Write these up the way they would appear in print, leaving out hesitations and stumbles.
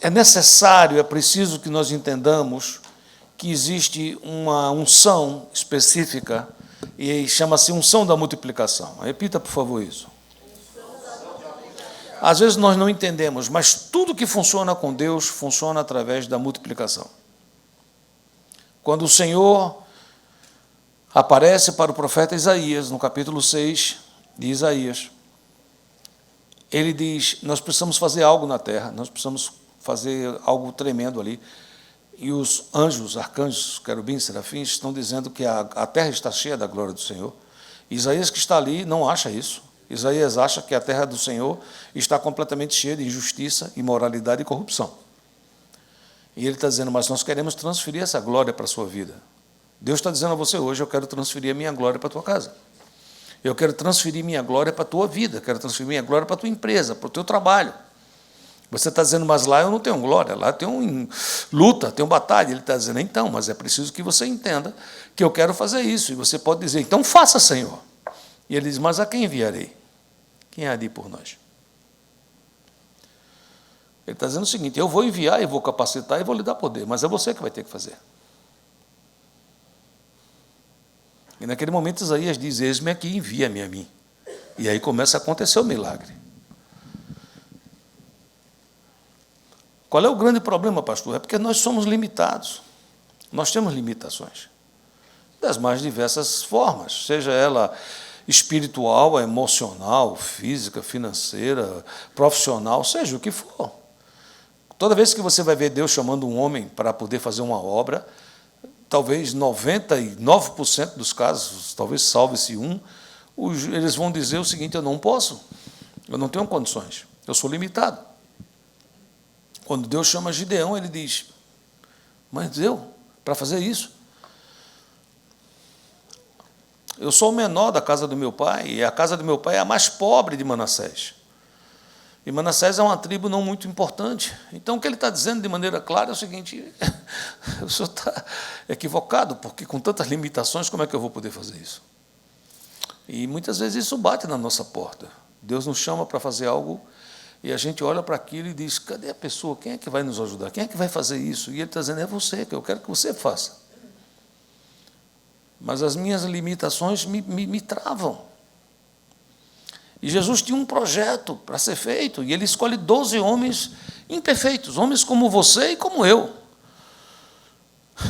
é necessário, é preciso que nós entendamos que existe uma unção específica e chama-se unção da multiplicação. Repita, por favor, isso. Às vezes nós não entendemos, mas tudo que funciona com Deus funciona através da multiplicação. Quando o Senhor aparece para o profeta Isaías, no capítulo 6 de Isaías, ele diz, nós precisamos fazer algo na terra, nós precisamos fazer algo tremendo ali. E os anjos, arcanjos, querubins, serafins, estão dizendo que a terra está cheia da glória do Senhor. Isaías, que está ali, não acha isso. Isaías acha que a terra do Senhor está completamente cheia de injustiça, imoralidade e corrupção. E ele está dizendo, mas nós queremos transferir essa glória para a sua vida. Deus está dizendo a você hoje, eu quero transferir a minha glória para a tua casa. Eu quero transferir minha glória para a tua vida, quero transferir minha glória para a tua empresa, para o teu trabalho. Você está dizendo, mas lá eu não tenho glória, lá eu tenho luta, tenho batalha. Ele está dizendo, então, mas é preciso que você entenda que eu quero fazer isso. E você pode dizer, então faça, Senhor. E ele diz, mas a quem enviarei? Quem há de ir por nós? Ele está dizendo o seguinte, eu vou enviar, eu vou capacitar e vou lhe dar poder, mas é você que vai ter que fazer. E naquele momento Isaías diz, eis-me aqui, envia-me a mim. E aí começa a acontecer o milagre. Qual é o grande problema, pastor? É porque nós somos limitados. Nós temos limitações. Das mais diversas formas, seja ela espiritual, emocional, física, financeira, profissional, seja o que for. Toda vez que você vai ver Deus chamando um homem para poder fazer uma obra, talvez 99% dos casos, talvez salve-se um, eles vão dizer o seguinte, eu não posso, eu não tenho condições, eu sou limitado. Quando Deus chama Gideão, ele diz, mas eu, para fazer isso, eu sou o menor da casa do meu pai, e a casa do meu pai é a mais pobre de Manassés. E Manassés é uma tribo não muito importante. Então, o que ele está dizendo de maneira clara é o seguinte, o senhor está equivocado, porque com tantas limitações, como é que eu vou poder fazer isso? E muitas vezes isso bate na nossa porta. Deus nos chama para fazer algo, e a gente olha para aquilo e diz, cadê a pessoa? Quem é que vai nos ajudar? Quem é que vai fazer isso? E ele está dizendo, é você, que eu quero que você faça. Mas as minhas limitações me travam. E Jesus tinha um projeto para ser feito, e ele escolhe 12 homens imperfeitos, homens como você e como eu.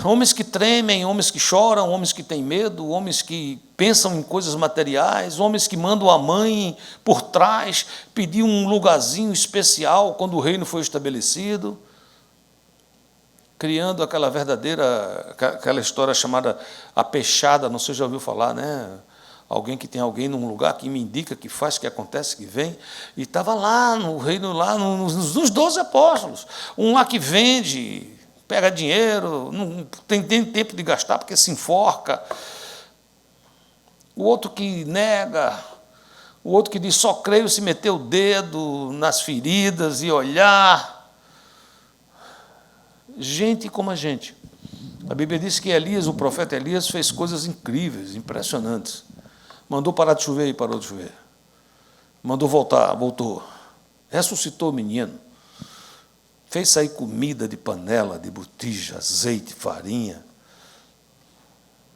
Homens que tremem, homens que choram, homens que têm medo, homens que pensam em coisas materiais, homens que mandam a mãe por trás pedir um lugarzinho especial quando o reino foi estabelecido, criando aquela história chamada a peixada, não sei se já ouviu falar, né? Alguém que tem alguém num lugar que me indica, que faz, que acontece, que vem, e estava lá no reino, lá nos 12 apóstolos, um lá que vende, pega dinheiro, não tem tempo de gastar porque se enforca, o outro que nega, o outro que diz só creio se meter o dedo nas feridas e olhar. Gente como a gente. A Bíblia diz que Elias, o profeta Elias, fez coisas incríveis, impressionantes. Mandou parar de chover e parou de chover. Mandou voltar, voltou. Ressuscitou o menino. Fez sair comida de panela, de botija, azeite, farinha.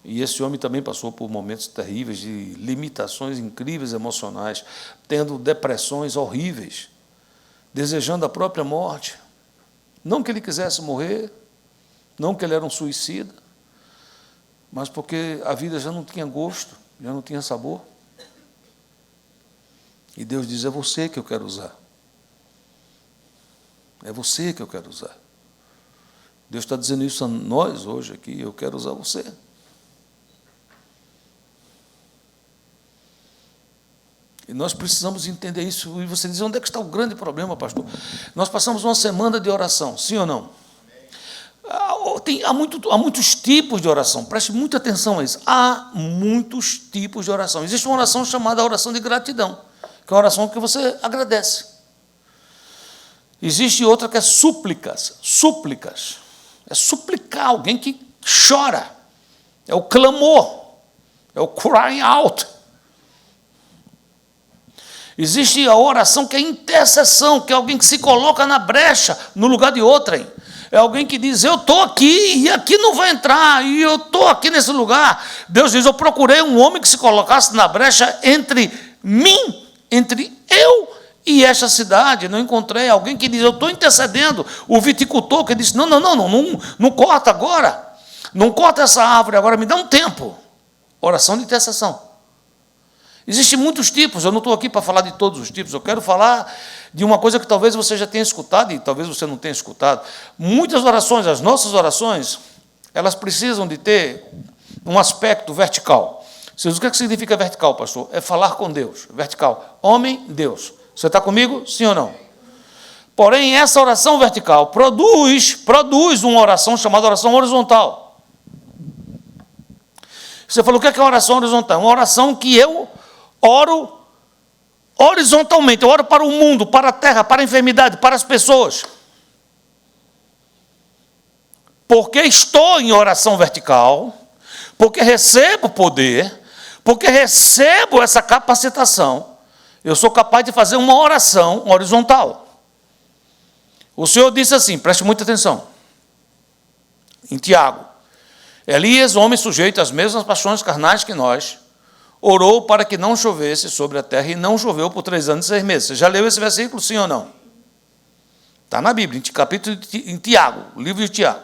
E esse homem também passou por momentos terríveis, de limitações incríveis emocionais, tendo depressões horríveis, desejando a própria morte. Não que ele quisesse morrer, não que ele era um suicida, mas porque a vida já não tinha gosto, já não tinha sabor. E Deus diz, é você que eu quero usar. É você que eu quero usar. Deus está dizendo isso a nós hoje aqui, eu quero usar você. E nós precisamos entender isso. E você diz, onde é que está o grande problema, pastor? Nós passamos uma semana de oração, sim ou não? Há muitos tipos de oração, preste muita atenção a isso. Há muitos tipos de oração. Existe uma oração chamada oração de gratidão, que é uma oração que você agradece. Existe outra que é súplicas. Súplicas. É suplicar alguém que chora. É o clamor. É o crying out. Existe a oração que é intercessão, que é alguém que se coloca na brecha no lugar de outrem. É alguém que diz, eu estou aqui e aqui não vai entrar, e eu estou aqui nesse lugar. Deus diz, eu procurei um homem que se colocasse na brecha entre mim, entre eu e esta cidade. Não encontrei alguém que diz, eu estou intercedendo. O viticultor que disse, não corta agora. Não corta essa árvore agora, me dá um tempo. Oração de intercessão. Existem muitos tipos, eu não estou aqui para falar de todos os tipos, eu quero falar de uma coisa que talvez você já tenha escutado e talvez você não tenha escutado. Muitas orações, as nossas orações, elas precisam de ter um aspecto vertical. O que significa vertical, pastor? É falar com Deus, vertical. Homem, Deus. Você está comigo? Sim ou não? Porém, essa oração vertical produz uma oração chamada oração horizontal. Você falou, o que é oração horizontal? Uma oração que eu oro horizontalmente, eu oro para o mundo, para a terra, para a enfermidade, para as pessoas. Porque estou em oração vertical, porque recebo poder, porque recebo essa capacitação, eu sou capaz de fazer uma oração horizontal. O Senhor disse assim, preste muita atenção, em Tiago, Elias, homem sujeito às mesmas paixões carnais que nós, orou para que não chovesse sobre a terra, e não choveu por 3 anos e 6 meses. Você já leu esse versículo, sim ou não? Está na Bíblia, capítulo em Tiago, o livro de Tiago.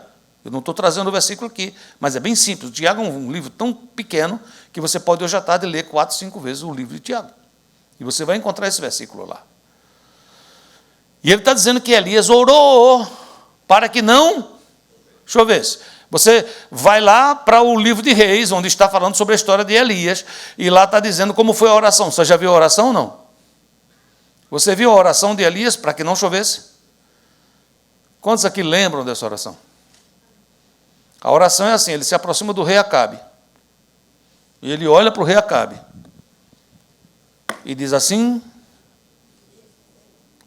Eu não estou trazendo o versículo aqui, mas é bem simples. O Tiago é um livro tão pequeno que você pode hoje à tarde ler 4, 5 vezes o livro de Tiago. E você vai encontrar esse versículo lá. E ele está dizendo que Elias orou para que não chovesse. Você vai lá para o livro de Reis, onde está falando sobre a história de Elias, e lá está dizendo como foi a oração. Você já viu a oração ou não? Você viu a oração de Elias para que não chovesse? Quantos aqui lembram dessa oração? A oração é assim, ele se aproxima do rei Acabe, e ele olha para o rei Acabe, e diz assim,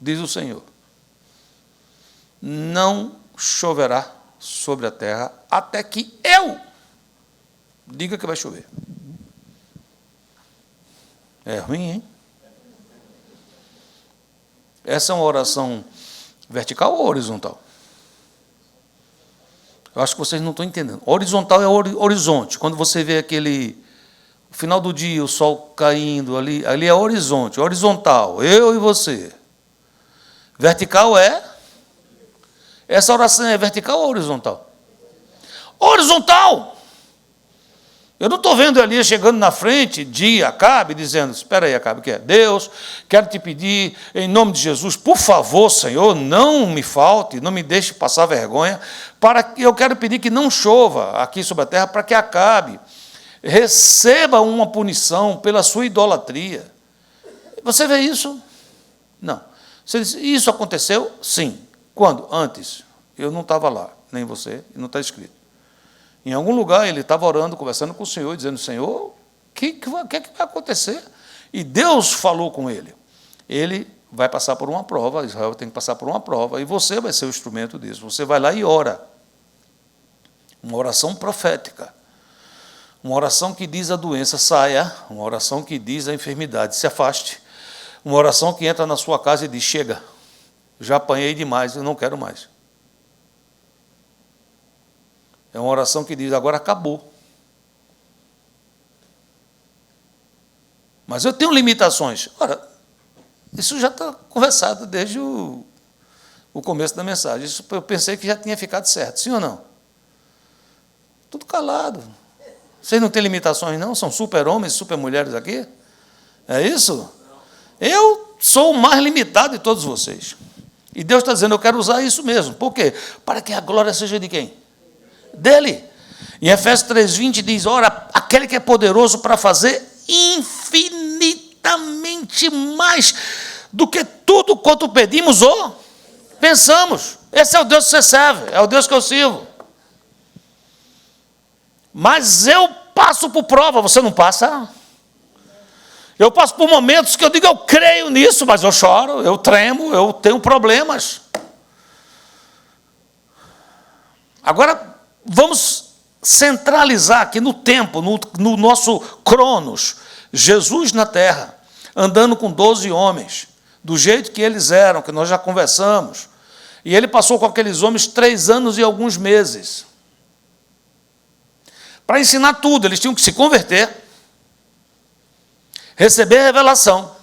diz o Senhor, não choverá sobre a terra, até que eu diga que vai chover. É ruim, hein? Essa é uma oração vertical ou horizontal? Eu acho que vocês não estão entendendo. Horizontal é horizonte. Quando você vê aquele final do dia, o sol caindo, ali é horizonte, horizontal, eu e você. Vertical é... Essa oração é vertical ou horizontal? Horizontal! Eu não estou vendo Elias chegando na frente de Acabe, dizendo, espera aí, Acabe, que é Deus, quero te pedir, em nome de Jesus, por favor, Senhor, não me falte, não me deixe passar vergonha, eu quero pedir que não chova aqui sobre a terra, para que Acabe receba uma punição pela sua idolatria. Você vê isso? Não. Você diz, isso aconteceu? Sim. Quando? Antes. Eu não estava lá, nem você, e não está escrito. Em algum lugar ele estava orando, conversando com o Senhor, dizendo, Senhor, o que vai acontecer? E Deus falou com ele. Ele vai passar por uma prova, Israel tem que passar por uma prova, e você vai ser o instrumento disso. Você vai lá e ora. Uma oração profética. Uma oração que diz a doença saia, uma oração que diz a enfermidade se afaste, uma oração que entra na sua casa e diz, chega, já apanhei demais, eu não quero mais. É uma oração que diz, agora acabou. Mas eu tenho limitações. Ora, isso já está conversado desde o começo da mensagem. Isso eu pensei que já tinha ficado certo, sim ou não? Tudo calado. Vocês não têm limitações, não? São super-homens, super-mulheres aqui? É isso? Eu sou o mais limitado de todos vocês. E Deus está dizendo, eu quero usar isso mesmo. Por quê? Para que a glória seja de quem? Dele. Em Efésios 3:20 diz, ora, aquele que é poderoso para fazer infinitamente mais do que tudo quanto pedimos ou pensamos. Esse é o Deus que você serve, é o Deus que eu sirvo. Mas eu passo por prova, você não passa? Eu passo por momentos que eu digo, eu creio nisso, mas eu choro, eu tremo, eu tenho problemas. Agora, vamos centralizar aqui no tempo, no nosso cronos. Jesus na terra. andando com 12 homens, do jeito que eles eram, que nós já conversamos. E ele passou com aqueles homens 3 anos e alguns meses. Para ensinar tudo, eles tinham que se converter, receber revelação,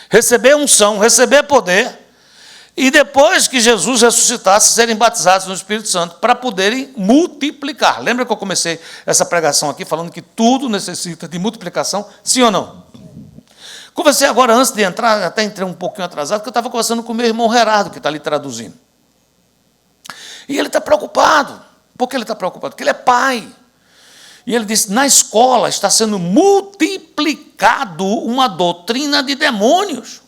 receber unção, receber poder, e depois que Jesus ressuscitasse, serem batizados no Espírito Santo, para poderem multiplicar. Lembra que eu comecei essa pregação aqui, falando que tudo necessita de multiplicação, sim ou não? Conversei agora, antes de entrar, até entrei um pouquinho atrasado, porque eu estava conversando com o meu irmão Gerardo, que está ali traduzindo. E ele está preocupado. Por que ele está preocupado? Porque ele é pai. E ele disse, na escola está sendo multiplicado uma doutrina de demônios.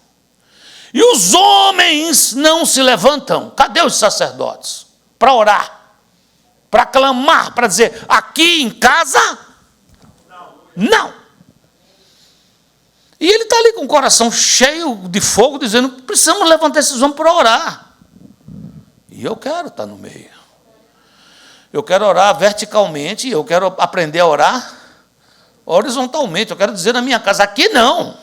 E os homens não se levantam. Cadê os sacerdotes? Para orar, para clamar, para dizer, aqui em casa, não. E ele está ali com o coração cheio de fogo, dizendo, precisamos levantar esses homens para orar. E eu quero estar no meio. Eu quero orar verticalmente, eu quero aprender a orar horizontalmente. Eu quero dizer na minha casa, aqui não.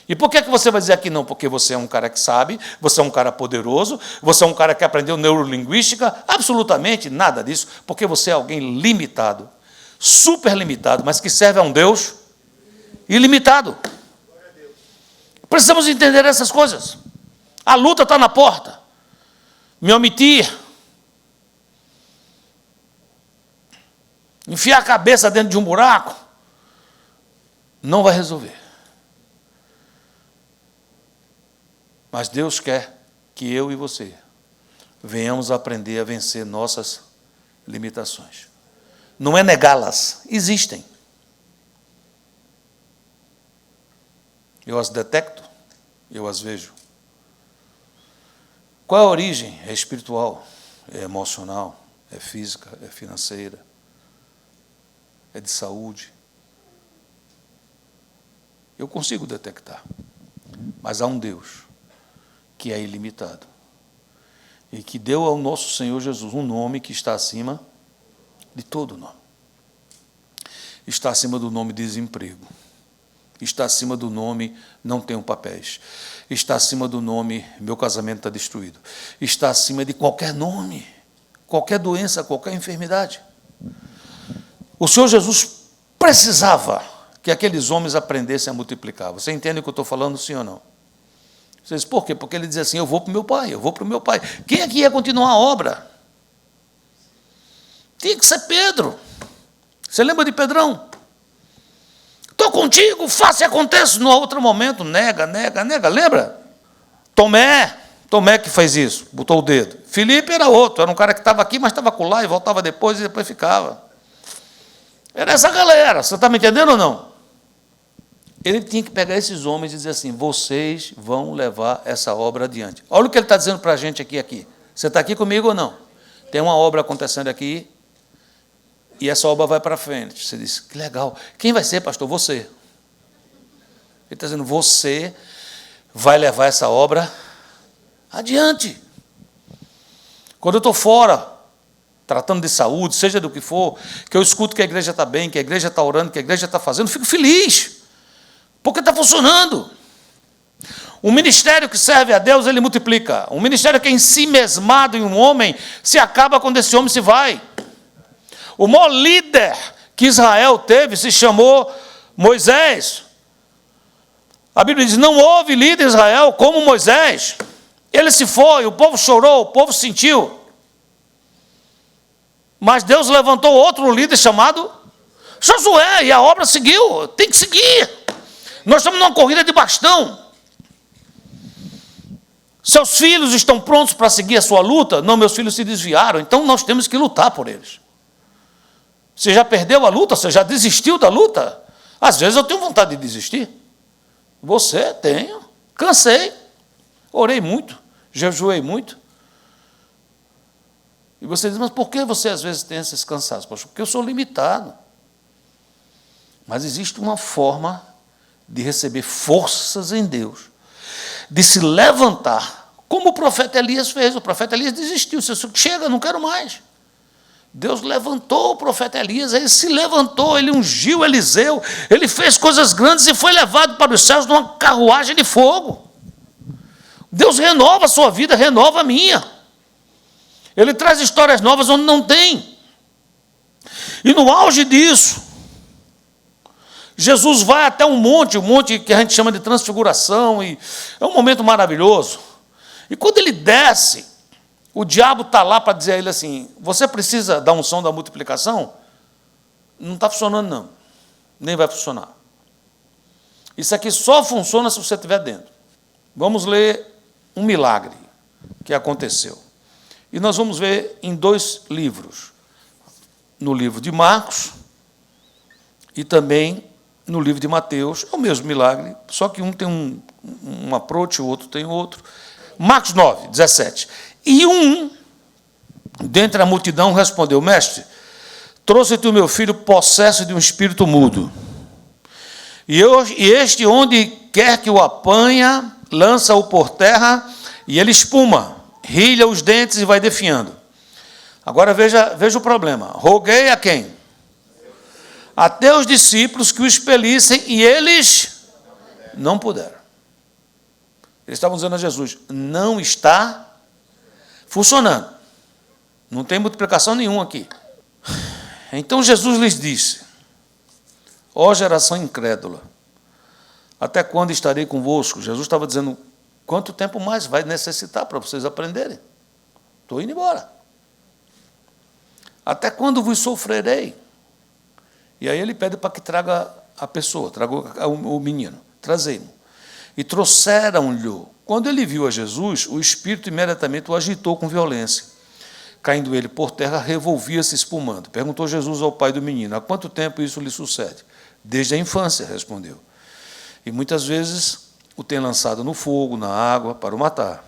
E por que você vai dizer aqui não? Porque você é um cara que sabe, você é um cara poderoso, você é um cara que aprendeu neurolinguística, absolutamente nada disso, porque você é alguém limitado, super limitado, mas que serve a um Deus ilimitado. Precisamos entender essas coisas. A luta está na porta. Me omitir, enfiar a cabeça dentro de um buraco, não vai resolver. Mas Deus quer que eu e você venhamos aprender a vencer nossas limitações. Não é negá-las, existem. Eu as detecto, eu as vejo. Qual é a origem? É espiritual, é emocional, é física, é financeira, é de saúde. Eu consigo detectar. Mas há um Deus que é ilimitado e que deu ao nosso Senhor Jesus um nome que está acima de todo nome. Está acima do nome desemprego. Está acima do nome não tenho papéis. Está acima do nome meu casamento está destruído. Está acima de qualquer nome, qualquer doença, qualquer enfermidade. O Senhor Jesus precisava que aqueles homens aprendessem a multiplicar. Você entende o que eu estou falando, sim ou não? Você diz, por quê? Porque ele dizia assim, eu vou para o meu pai, eu vou para o meu pai. Quem aqui ia continuar a obra? Tinha que ser Pedro. Você lembra de Pedrão? Estou contigo, faça e aconteça. No outro momento, nega, lembra? Tomé que fez isso, botou o dedo. Filipe era outro, era um cara que estava aqui, mas estava com lá e voltava depois e depois ficava. Era essa galera, você está me entendendo ou não? Ele tinha que pegar esses homens e dizer assim, vocês vão levar essa obra adiante. Olha o que ele está dizendo para a gente aqui. Você está aqui comigo ou não? Tem uma obra acontecendo aqui e essa obra vai para frente. Você diz, que legal. Quem vai ser, pastor? Você. Ele está dizendo, você vai levar essa obra adiante. Quando eu estou fora, tratando de saúde, seja do que for, que eu escuto que a igreja está bem, que a igreja está orando, que a igreja está fazendo, eu fico feliz. Porque está funcionando. Um ministério que serve a Deus, ele multiplica. Um ministério que é em si mesmado em um homem, se acaba quando esse homem se vai. O maior líder que Israel teve se chamou Moisés. A Bíblia diz, não houve líder em Israel como Moisés. Ele se foi, o povo chorou, o povo sentiu. Mas Deus levantou outro líder chamado Josué, e a obra seguiu. Tem que seguir. Nós estamos numa corrida de bastão. Seus filhos estão prontos para seguir a sua luta? Não, meus filhos se desviaram, então nós temos que lutar por eles. Você já perdeu a luta? Você já desistiu da luta? Às vezes eu tenho vontade de desistir. Você? Tenho. Cansei. Orei muito. Jejuei muito. E você diz, mas por que você às vezes tem esses cansaços? Poxa, porque eu sou limitado. Mas existe uma forma de receber forças em Deus, de se levantar, como o profeta Elias fez. O profeta Elias desistiu, chega, não quero mais. Deus levantou o profeta Elias, ele se levantou, ele ungiu Eliseu, ele fez coisas grandes e foi levado para os céus numa carruagem de fogo. Deus renova a sua vida, renova a minha. Ele traz histórias novas onde não tem. E no auge disso, Jesus vai até um monte que a gente chama de transfiguração, e é um momento maravilhoso. E quando ele desce, o diabo está lá para dizer a ele assim: você precisa da unção da multiplicação? Não está funcionando, não. Nem vai funcionar. Isso aqui só funciona se você estiver dentro. Vamos ler um milagre que aconteceu. E nós vamos ver em 2 livros. No livro de Marcos e também no livro de Mateus. É o mesmo milagre, só que um tem um approach, o outro tem outro. Marcos 9, 17. E dentre a multidão, respondeu: mestre, trouxe-te o meu filho possesso de um espírito mudo. E este, onde quer que o apanha, lança-o por terra, e ele espuma, rilha os dentes e vai definhando. Agora veja o problema. Roguei a quem? Até os discípulos que o expelissem, e eles não puderam. Eles estavam dizendo a Jesus: não está funcionando. Não tem multiplicação nenhuma aqui. Então Jesus lhes disse: ó geração incrédula, até quando estarei convosco? Jesus estava dizendo: quanto tempo mais vai necessitar para vocês aprenderem? Estou indo embora. Até quando vos sofrerei? E aí ele pede para que traga a pessoa, traga o menino. Trazei-mo. E trouxeram-lhe. Quando ele viu a Jesus, o espírito imediatamente o agitou com violência. Caindo ele por terra, revolvia-se espumando. Perguntou Jesus ao pai do menino: há quanto tempo isso lhe sucede? Desde a infância, respondeu. E muitas vezes o tem lançado no fogo, na água, para o matar.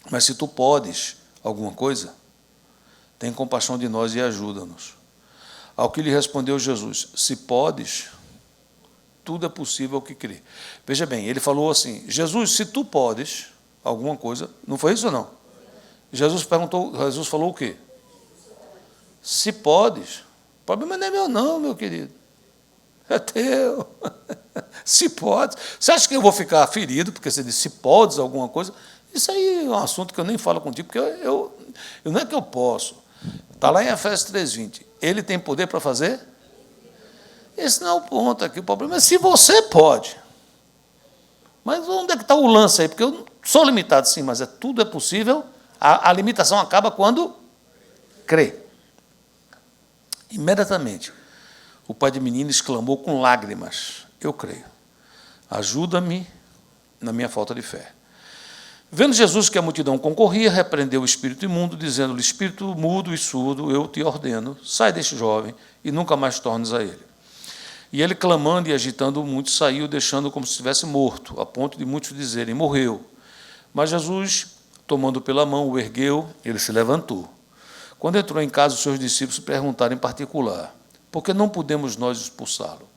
Mas se tu podes alguma coisa, tem compaixão de nós e ajuda-nos. Ao que lhe respondeu Jesus: se podes, tudo é possível ao que crê. Veja bem, ele falou assim: Jesus, se tu podes alguma coisa, não foi isso ou não? Jesus falou o quê? Se podes. O problema não é meu não, meu querido. É teu. Se podes. Você acha que eu vou ficar ferido porque você disse se podes alguma coisa? Isso aí é um assunto que eu nem falo contigo, porque eu não é que eu posso. Está lá em Efésios 3:20. Ele tem poder para fazer? Esse não é o ponto aqui. O problema é se você pode. Mas onde é que está o lance aí? Porque eu sou limitado, sim, mas tudo é possível. A limitação acaba quando crê. Imediatamente, o pai de menino exclamou com lágrimas: eu creio. Ajuda-me na minha falta de fé. Vendo Jesus que a multidão concorria, repreendeu o espírito imundo, dizendo-lhe: espírito mudo e surdo, eu te ordeno, sai deste jovem e nunca mais tornes a ele. E ele, clamando e agitando muito, saiu, deixando-o como se estivesse morto, a ponto de muitos dizerem: morreu. Mas Jesus, tomando pela mão, o ergueu, ele se levantou. Quando entrou em casa, os seus discípulos perguntaram em particular: por que não podemos nós expulsá-lo?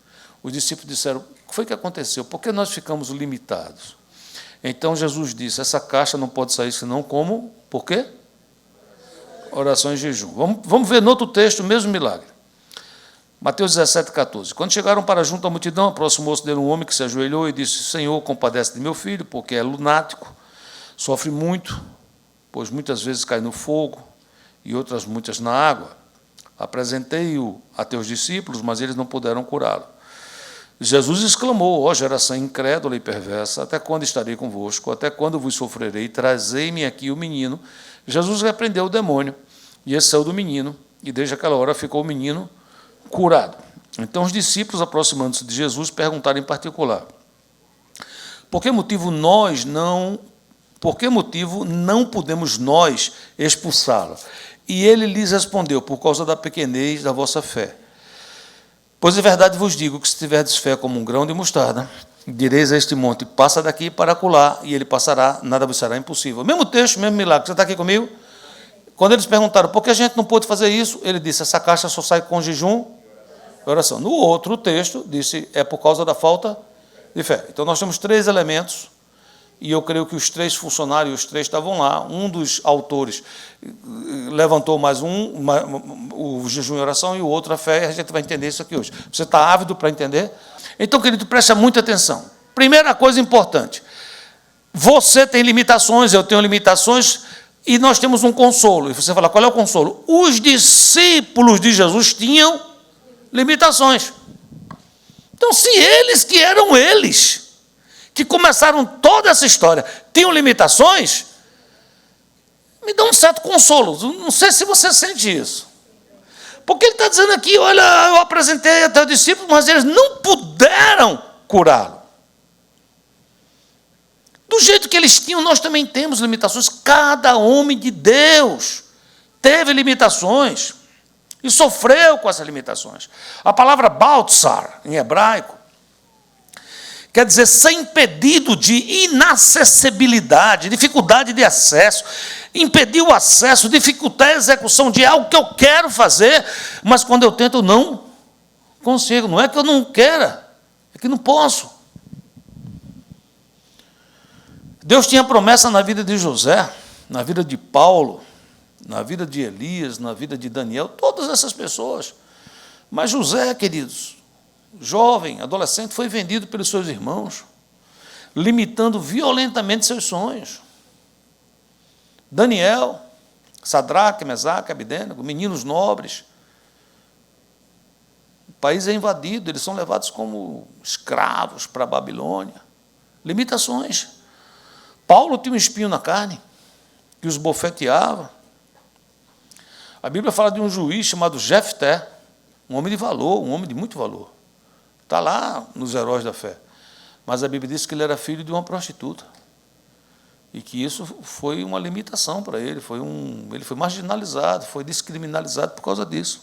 Os discípulos disseram: o que foi que aconteceu? Por que nós ficamos limitados? Então Jesus disse: essa caixa não pode sair senão como? Por quê? Oração e jejum. Vamos ver no outro texto o mesmo milagre. Mateus 17:14. Quando chegaram para junto à multidão, aproximou-se dele um homem que se ajoelhou e disse: Senhor, compadece de meu filho, porque é lunático, sofre muito, pois muitas vezes cai no fogo e outras muitas na água. Apresentei-o a teus discípulos, mas eles não puderam curá-lo. Jesus exclamou: ó geração incrédula e perversa, até quando estarei convosco? Até quando vos sofrerei? Trazei-me aqui o menino. Jesus repreendeu o demônio, e esse saiu do menino, e desde aquela hora ficou o menino curado. Então os discípulos, aproximando-se de Jesus, perguntaram em particular: por que motivo não podemos nós expulsá-lo? E ele lhes respondeu: por causa da pequenez da vossa fé. Pois de verdade vos digo que se tiverdes fé como um grão de mostarda, direis a este monte: passa daqui para acolá, e ele passará, nada vos será impossível. Mesmo texto, mesmo milagre. Você está aqui comigo? Quando eles perguntaram por que a gente não pôde fazer isso, ele disse: essa caixa só sai com jejum e oração. No outro texto, disse: é por causa da falta de fé. Então nós temos 3 elementos e eu creio que os 3 funcionários, os 3 estavam lá. Um dos autores levantou mais o jejum e oração, e o outro a fé, e a gente vai entender isso aqui hoje. Você está ávido para entender? Então, querido, presta muita atenção. Primeira coisa importante, você tem limitações, eu tenho limitações, e nós temos um consolo. E você fala, qual é o consolo? Os discípulos de Jesus tinham limitações. Então, se eles, que eram eles, que começaram toda essa história, tinham limitações, me dá um certo consolo. Não sei se você sente isso. Porque ele está dizendo aqui, olha, eu apresentei até os discípulos, mas eles não puderam curá-lo. Do jeito que eles tinham, nós também temos limitações. Cada homem de Deus teve limitações e sofreu com essas limitações. A palavra Baltzar, em hebraico, quer dizer ser impedido de inacessibilidade, dificuldade de acesso, impedir o acesso, dificultar a execução de algo que eu quero fazer, mas quando eu tento, eu não consigo. Não é que eu não queira, é que não posso. Deus tinha promessa na vida de José, na vida de Paulo, na vida de Elias, na vida de Daniel, todas essas pessoas. Mas José, queridos, jovem, adolescente, foi vendido pelos seus irmãos, limitando violentamente seus sonhos. Daniel, Sadraque, Mesaque, Abednego, meninos nobres. O país é invadido, eles são levados como escravos para a Babilônia. Limitações. Paulo tinha um espinho na carne, que os bofeteava. A Bíblia fala de um juiz chamado Jefté, um homem de valor, um homem de muito valor. Está lá nos Heróis da Fé. Mas a Bíblia diz que ele era filho de uma prostituta. E que isso foi uma limitação para ele. Ele foi marginalizado, foi descriminalizado por causa disso.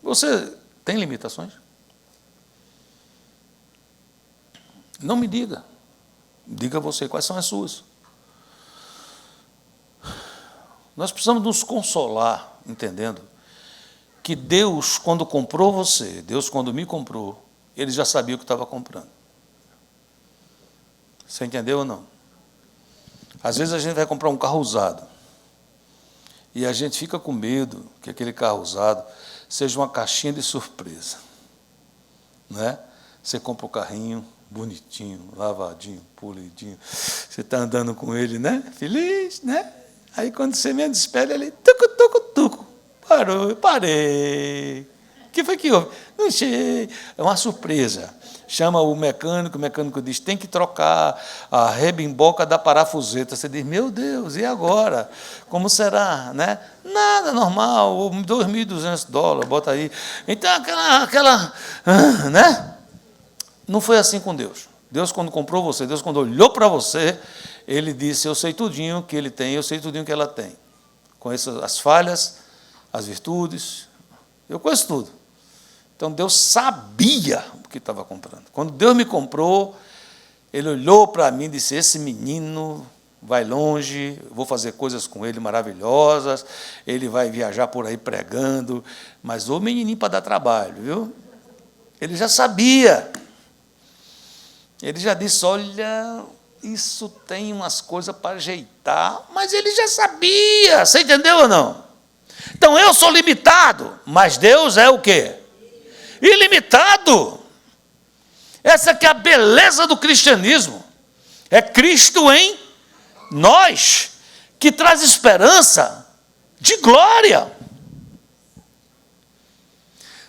Você tem limitações? Não me diga. Diga você quais são as suas. Nós precisamos nos consolar, entendendo que Deus, quando comprou você, Deus, quando me comprou, Ele já sabia o que estava comprando. Você entendeu ou não? Às vezes a gente vai comprar um carro usado e a gente fica com medo que aquele carro usado seja uma caixinha de surpresa. Né? Você compra o carrinho bonitinho, lavadinho, polidinho, você está andando com ele, né? Feliz, né? Aí quando você menos espera, ele tucu, tucu, tucu. Parei. O que foi que houve? Não sei. É uma surpresa. Chama o mecânico diz, tem que trocar a rebimboca da parafuseta. Você diz, meu Deus, e agora? Como será? Né? Nada, normal, $2.200, bota aí. Então, né? Não foi assim com Deus. Deus, quando comprou você, Deus, quando olhou para você, Ele disse, eu sei tudinho que Ele tem, eu sei tudinho que ela tem. Conheço as falhas, as virtudes, eu conheço tudo. Então, Deus sabia o que estava comprando. Quando Deus me comprou, Ele olhou para mim e disse, esse menino vai longe, eu vou fazer coisas com ele maravilhosas, ele vai viajar por aí pregando, mas o menininho para dar trabalho, viu? Ele já sabia. Ele já disse, olha, isso tem umas coisas para ajeitar, mas ele já sabia, você entendeu ou não? Então, eu sou limitado, mas Deus é o quê? Ilimitado. Essa que é a beleza do cristianismo. É Cristo em nós, que traz esperança de glória.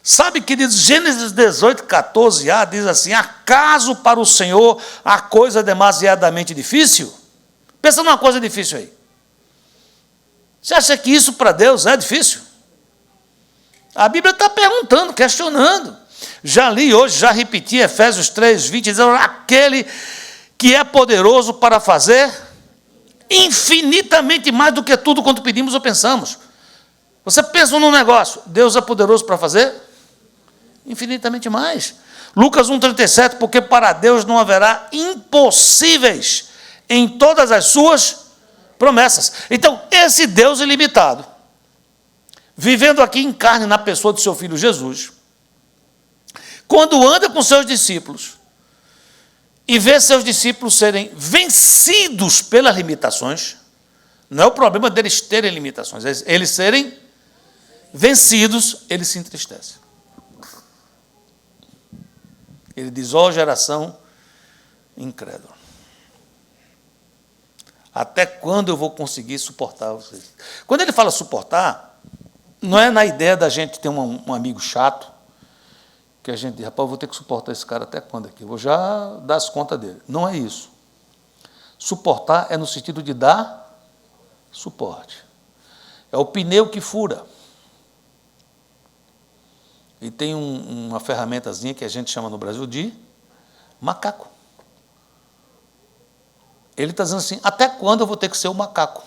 Sabe, queridos, Gênesis 18, 14a diz assim, acaso para o Senhor a coisa é demasiadamente difícil? Pensa numa coisa difícil aí. Você acha que isso para Deus é difícil? A Bíblia está perguntando, questionando. Já li hoje, já repeti, Efésios 3, 20, dizendo, aquele que é poderoso para fazer infinitamente mais do que tudo quanto pedimos ou pensamos. Você pensa num negócio, Deus é poderoso para fazer infinitamente mais. Lucas 1,37, porque para Deus não haverá impossíveis em todas as suas promessas. Então, esse Deus ilimitado, vivendo aqui em carne na pessoa do seu Filho Jesus, quando anda com seus discípulos, e ver seus discípulos serem vencidos pelas limitações. Não é o problema deles terem limitações, eles serem vencidos, ele se entristece. Ele diz: ó geração incrédula, até quando eu vou conseguir suportar vocês? Quando ele fala suportar, não é na ideia da gente ter um amigo chato, que a gente diz: rapaz, eu vou ter que suportar esse cara até quando aqui? Eu vou já dar as contas dele. Não é isso. Suportar é no sentido de dar suporte. É o pneu que fura. E tem uma ferramentazinha que a gente chama no Brasil de macaco. Ele está dizendo assim: até quando eu vou ter que ser o macaco?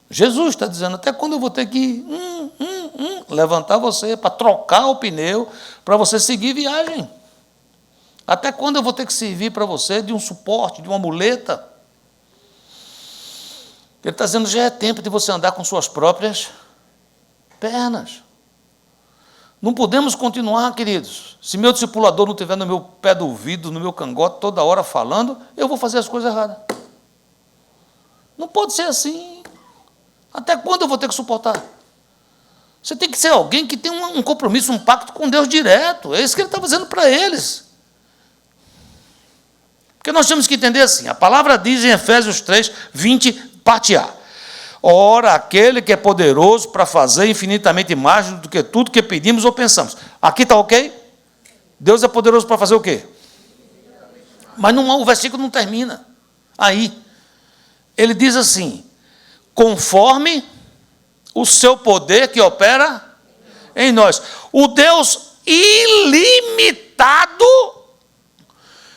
Jesus está dizendo: até quando eu vou ter que levantar você para trocar o pneu, para você seguir viagem? Até quando eu vou ter que servir para você de um suporte, de uma muleta? Ele está dizendo: já é tempo de você andar com suas próprias pernas. Não podemos continuar, queridos. Se meu discipulador não estiver no meu pé do ouvido, no meu cangote, toda hora falando, eu vou fazer as coisas erradas. Não pode ser assim. Até quando eu vou ter que suportar? Você tem que ser alguém que tem um compromisso, um pacto com Deus direto. É isso que ele está fazendo para eles. Porque nós temos que entender assim, a palavra diz em Efésios 3, 20, parte A: ora, aquele que é poderoso para fazer infinitamente mais do que tudo que pedimos ou pensamos. Aqui está ok? Deus é poderoso para fazer o quê? Mas não, o versículo não termina aí. Ele diz assim: conforme o seu poder que opera em nós. O Deus ilimitado,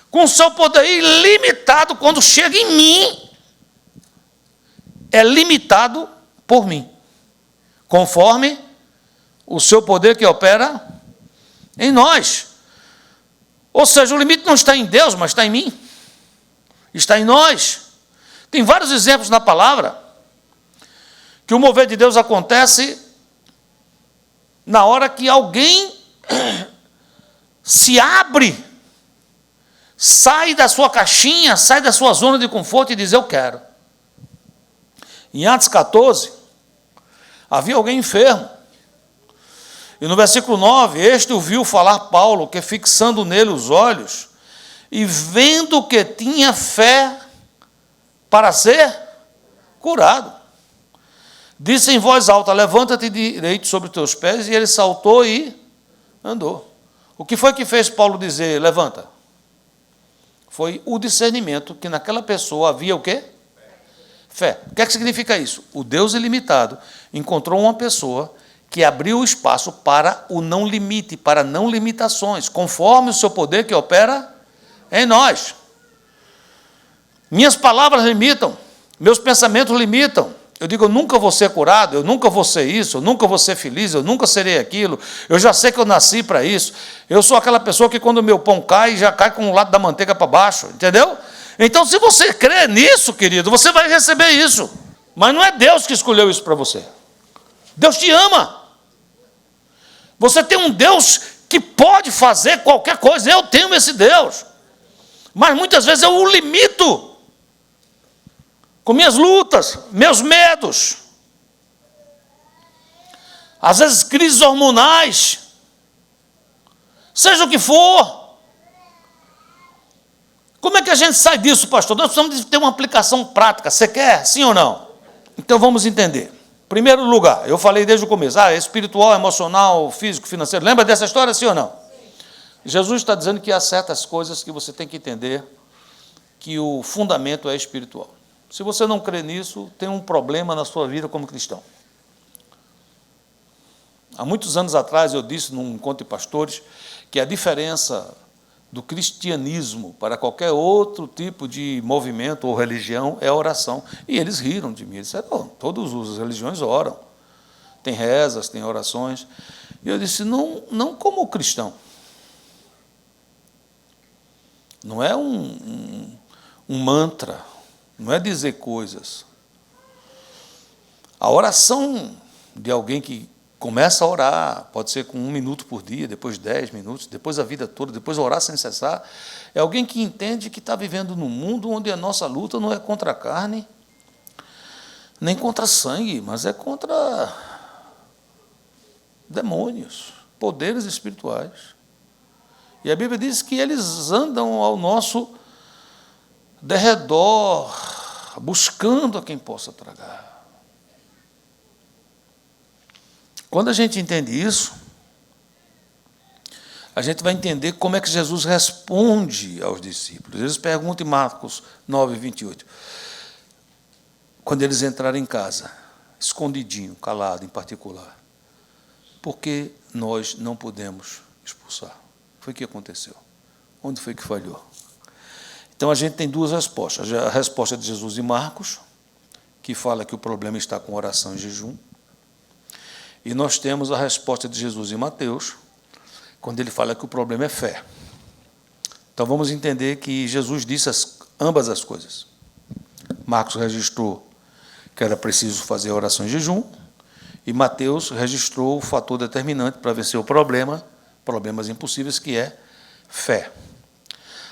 com o seu poder ilimitado, quando chega em mim, é limitado por mim, conforme o seu poder que opera em nós. Ou seja, o limite não está em Deus, mas está em mim, está em nós. Tem vários exemplos na palavra que o mover de Deus acontece na hora que alguém se abre, sai da sua caixinha, sai da sua zona de conforto e diz: eu quero. Em Atos 14, havia alguém enfermo. E no versículo 9, este ouviu falar Paulo, que fixando nele os olhos, e vendo que tinha fé para ser curado, disse em voz alta: levanta-te direito sobre os teus pés, e ele saltou e andou. O que foi que fez Paulo dizer levanta? Foi o discernimento que naquela pessoa havia o quê? Fé. O que é que significa isso? O Deus ilimitado encontrou uma pessoa que abriu o espaço para o não limite, para não limitações, conforme o seu poder que opera em nós. Minhas palavras limitam, meus pensamentos limitam. Eu digo: eu nunca vou ser curado, eu nunca vou ser isso, eu nunca vou ser feliz, eu nunca serei aquilo, eu já sei que eu nasci para isso. Eu sou aquela pessoa que quando o meu pão cai, já cai com o lado da manteiga para baixo, entendeu? Então, se você crê nisso, querido, você vai receber isso. Mas não é Deus que escolheu isso para você. Deus te ama. Você tem um Deus que pode fazer qualquer coisa. Eu tenho esse Deus. Mas muitas vezes eu o limito com minhas lutas, meus medos. Às vezes crises hormonais. Seja o que for. Como é que a gente sai disso, pastor? Nós precisamos ter uma aplicação prática. Você quer? Sim ou não? Então vamos entender. Primeiro lugar, eu falei desde o começo, espiritual, emocional, físico, financeiro. Lembra dessa história, sim ou não? Jesus está dizendo que há certas coisas que você tem que entender, que o fundamento é espiritual. Se você não crê nisso, tem um problema na sua vida como cristão. Há muitos anos atrás eu disse num encontro de pastores que a diferença do cristianismo para qualquer outro tipo de movimento ou religião é a oração. E eles riram de mim. Eles disseram: todas as religiões oram. Tem rezas, tem orações. E eu disse: não como cristão. Não é um mantra. Não é dizer coisas. A oração de alguém que começa a orar, pode ser com 1 minuto por dia, depois 10 minutos, depois a vida toda, depois orar sem cessar. É alguém que entende que está vivendo num mundo onde a nossa luta não é contra a carne, nem contra sangue, mas é contra demônios, poderes espirituais. E a Bíblia diz que eles andam ao nosso derredor, buscando a quem possa tragar. Quando a gente entende isso, a gente vai entender como é que Jesus responde aos discípulos. Eles perguntam em Marcos 9, 28. Quando eles entraram em casa, escondidinho, calado em particular, por que nós não podemos expulsar? Foi o que aconteceu. Onde foi que falhou? Então a gente tem duas respostas. A resposta de Jesus em Marcos, que fala que o problema está com oração e jejum. E nós temos a resposta de Jesus em Mateus, quando ele fala que o problema é fé. Então vamos entender que Jesus disse ambas as coisas. Marcos registrou que era preciso fazer oração e jejum, e Mateus registrou o fator determinante para vencer o problema, problemas impossíveis, que é fé.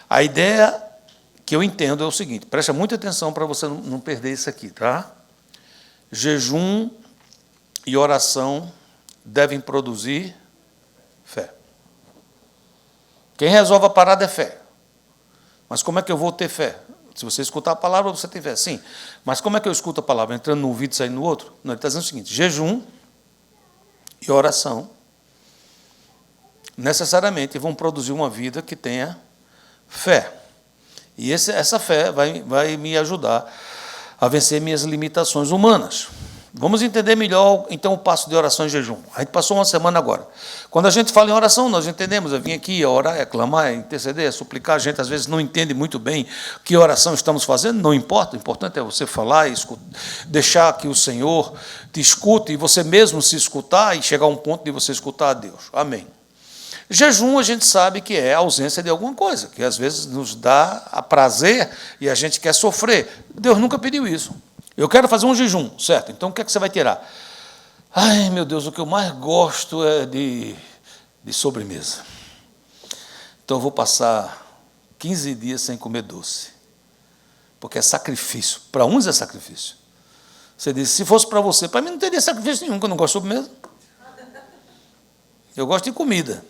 A ideia que eu entendo é o seguinte, presta muita atenção para você não perder isso aqui, tá? Jejum e oração devem produzir fé. Quem resolve a parada é fé. Mas como é que eu vou ter fé? Se você escutar a palavra, você tem fé. Sim. Mas como é que eu escuto a palavra? Entrando num ouvido e saindo no outro? Não, ele está dizendo o seguinte, jejum e oração necessariamente vão produzir uma vida que tenha fé. E essa fé vai me ajudar a vencer minhas limitações humanas. Vamos entender melhor, então, o passo de oração e jejum. A gente passou uma semana agora. Quando a gente fala em oração, nós entendemos, é vir aqui, é orar, é clamar, é interceder, é suplicar. A gente, às vezes, não entende muito bem que oração estamos fazendo, não importa. O importante é você falar e deixar que o Senhor te escute e você mesmo se escutar e chegar a um ponto de você escutar a Deus. Amém. Jejum, a gente sabe que é a ausência de alguma coisa, que às vezes nos dá a prazer e a gente quer sofrer. Deus nunca pediu isso. Eu quero fazer um jejum, certo? Então, o que é que você vai tirar? Ai, meu Deus, o que eu mais gosto é de sobremesa. Então, eu vou passar 15 dias sem comer doce. Porque é sacrifício. Para uns é sacrifício. Você diz, se fosse para você, para mim não teria sacrifício nenhum, porque eu não gosto de sobremesa. Eu gosto de comida.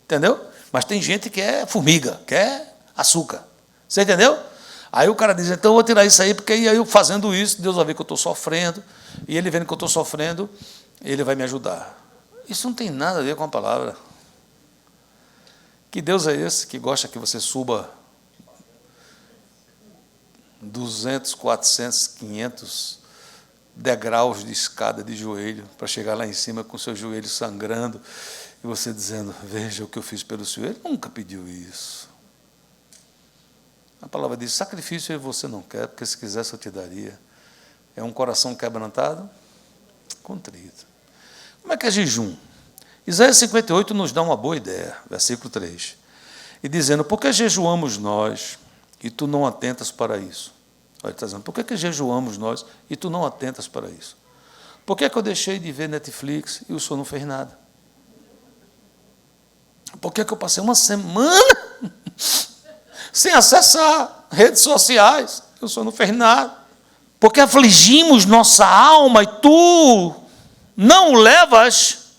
Entendeu? Mas tem gente que é formiga, quer açúcar. Você entendeu? Aí o cara diz, então eu vou tirar isso aí, porque aí eu fazendo isso, Deus vai ver que eu estou sofrendo, e Ele vendo que eu estou sofrendo, Ele vai me ajudar. Isso não tem nada a ver com a palavra. Que Deus é esse que gosta que você suba 200, 400, 500 degraus de escada de joelho, para chegar lá em cima com seus joelhos sangrando, e você dizendo, veja o que eu fiz pelo Senhor. Ele nunca pediu isso. A palavra diz, sacrifício você não quer, porque se quisesse eu te daria. É um coração quebrantado, contrito. Como é que é jejum? Isaías 58 nos dá uma boa ideia, versículo 3. E dizendo, por que jejuamos nós e tu não atentas para isso? Ele está dizendo, por que jejuamos nós e tu não atentas para isso? Por que eu deixei de ver Netflix e o senhor não fez nada? Por que eu passei uma semana sem acessar redes sociais? O senhor não fez nada. Porque afligimos nossa alma e tu não o levas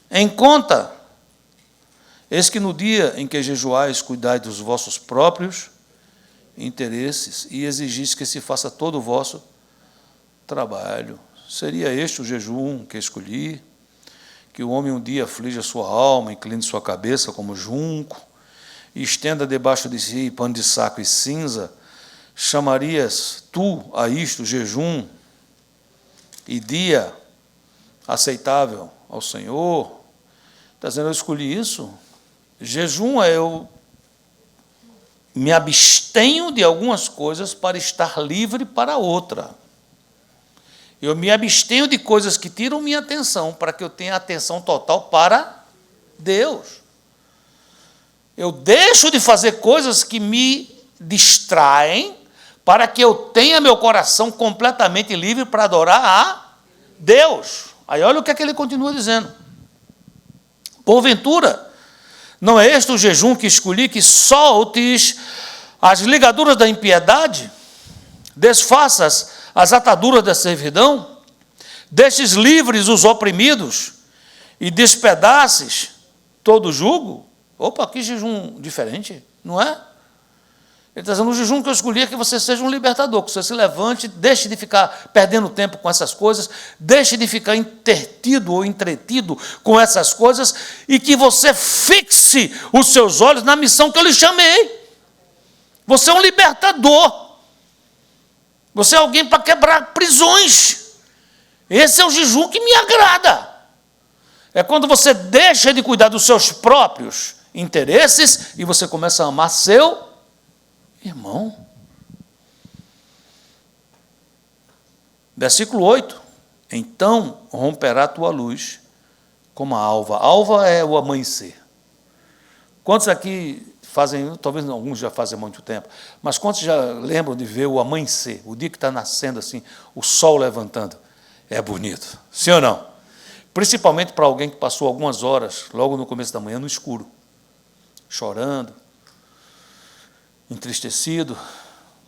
em conta. Eis que no dia em que jejuais, cuidai dos vossos próprios interesses e exigis que se faça todo o vosso trabalho. Seria este o jejum que escolhi? Que o homem um dia aflige a sua alma, incline sua cabeça como junco, e estenda debaixo de si pano de saco e cinza? Chamarias tu a isto jejum e dia aceitável ao Senhor? Está dizendo, eu escolhi isso? Jejum é eu me abstenho de algumas coisas para estar livre para outra. Eu me abstenho de coisas que tiram minha atenção para que eu tenha atenção total para Deus. Eu deixo de fazer coisas que me distraem para que eu tenha meu coração completamente livre para adorar a Deus. Aí olha o que é que ele continua dizendo. Porventura, não é este o jejum que escolhi, que soltes as ligaduras da impiedade, desfaças as ataduras da servidão, deixes livres os oprimidos e despedaces todo o jugo? Opa, que jejum diferente, não é? Ele está dizendo, o jejum que eu escolhi é que você seja um libertador, que você se levante, deixe de ficar perdendo tempo com essas coisas, deixe de ficar intertido ou entretido com essas coisas, e que você fixe os seus olhos na missão que eu lhe chamei. Você é um libertador. Você é alguém para quebrar prisões. Esse é o jejum que me agrada. É quando você deixa de cuidar dos seus próprios interesses e você começa a amar seu irmão. Versículo 8. Então romperá a tua luz como a alva. Alva é o amanhecer. Quantos aqui fazem, talvez alguns já fazem há muito tempo, mas quantos já lembram de ver o amanhecer, o dia que está nascendo assim, o sol levantando? É bonito, sim ou não? Principalmente para alguém que passou algumas horas, logo no começo da manhã, no escuro, chorando, entristecido,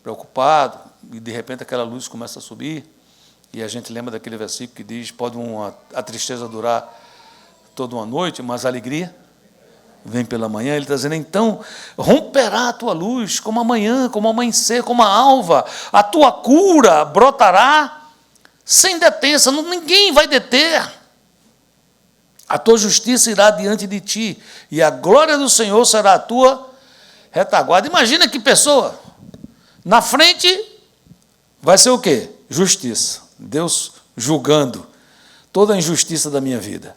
preocupado, e de repente aquela luz começa a subir, e a gente lembra daquele versículo que diz, pode a tristeza durar toda uma noite, mas a alegria vem pela manhã. Ele está dizendo, então romperá a tua luz como a manhã, como o amanhecer, como a alva, a tua cura brotará sem detença, ninguém vai deter, a tua justiça irá diante de ti, e a glória do Senhor será a tua retaguarda. Imagina que pessoa, na frente vai ser o quê? Justiça, Deus julgando toda a injustiça da minha vida,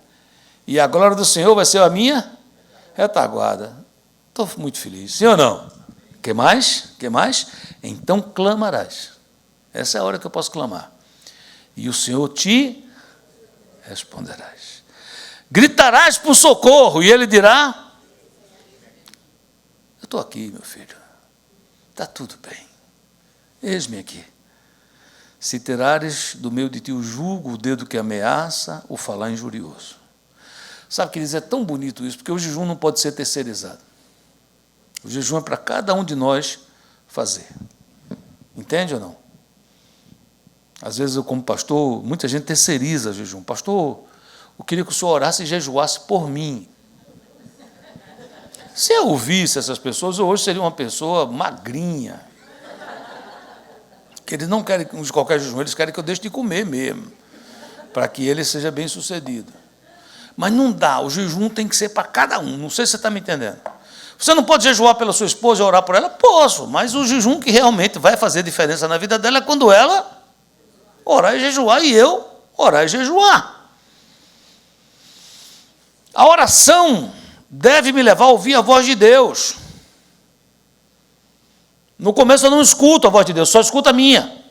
e a glória do Senhor vai ser a minha retaguarda. Estou muito feliz, sim ou não? Que mais? Que mais? Então clamarás. Essa é a hora que eu posso clamar. E o Senhor te responderás. Gritarás por socorro, e Ele dirá, eu estou aqui, meu filho, está tudo bem, eis-me aqui. Se tirares do meio de ti o jugo, o dedo que ameaça, o falar injurioso. Sabe, queridos, é tão bonito isso, porque o jejum não pode ser terceirizado. O jejum é para cada um de nós fazer. Entende ou não? Às vezes eu, como pastor, muita gente terceiriza o jejum. Pastor, eu queria que o senhor orasse e jejuasse por mim. Se eu ouvisse essas pessoas, eu hoje seria uma pessoa magrinha. Que eles não querem de qualquer jejum, eles querem que eu deixe de comer mesmo, para que ele seja bem sucedido. Mas não dá, o jejum tem que ser para cada um, não sei se você está me entendendo. Você não pode jejuar pela sua esposa e orar por ela? Posso, mas o jejum que realmente vai fazer diferença na vida dela é quando ela orar e jejuar, e eu orar e jejuar. A oração deve me levar a ouvir a voz de Deus. No começo eu não escuto a voz de Deus, só escuto a minha.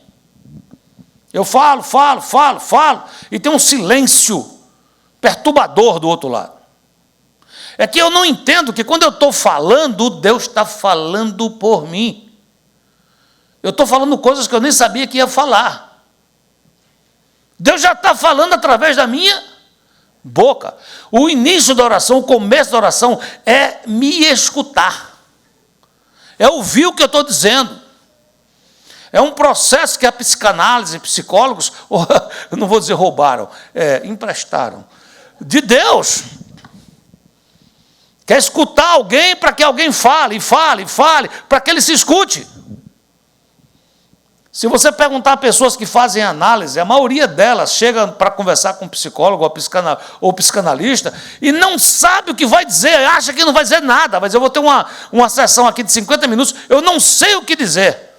Eu falo, e tem um silêncio perturbador do outro lado. É que eu não entendo que quando eu estou falando, Deus está falando por mim. Eu estou falando coisas que eu nem sabia que ia falar. Deus já está falando através da minha boca. O início da oração, o começo da oração é me escutar. É ouvir o que eu estou dizendo. É um processo que a psicanálise, psicólogos, eu não vou dizer roubaram, emprestaram, de Deus. Quer escutar alguém para que alguém fale, para que ele se escute. Se você perguntar a pessoas que fazem análise, a maioria delas chega para conversar com um psicólogo ou psicanalista e não sabe o que vai dizer, acha que não vai dizer nada, mas eu vou ter uma sessão aqui de 50 minutos, eu não sei o que dizer.